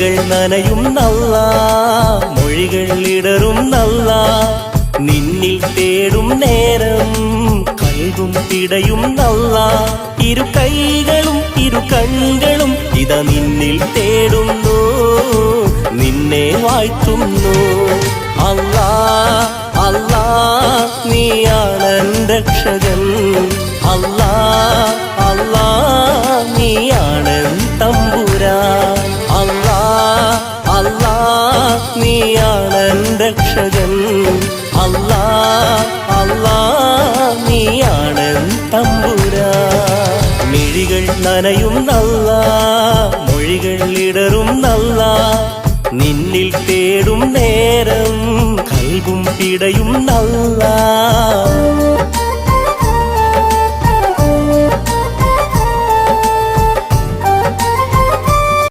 മിഴികൾ നനയും നല്ല മൊഴികൾ ഇടറും നല്ല നിന്നിൽ തേടും നേരം കൽവും പിടയും നല്ല ഇരു കൈകളും ഇരു കണ്ണുകളും ഇതാ നിന്നിൽ തേടുന്നു നിന്നെ വാഴ്ത്തുന്നു അല്ലാ അല്ലാ നീയാണ് രക്ഷകൻ അല്ലാ അല്ലാ നീയാണ് തമ്പുരാൻ അല്ലാ അല്ലാ നീയാണ് രക്ഷകൻ അല്ലാ അല്ലാ നീയാണ് തമ്പുരാൻ മിഴികൾ നനയും നല്ല മൊഴികൾ ഇടറും നല്ല നിന്നിൽ തേടും നേരം കൽവും പിടയും നല്ല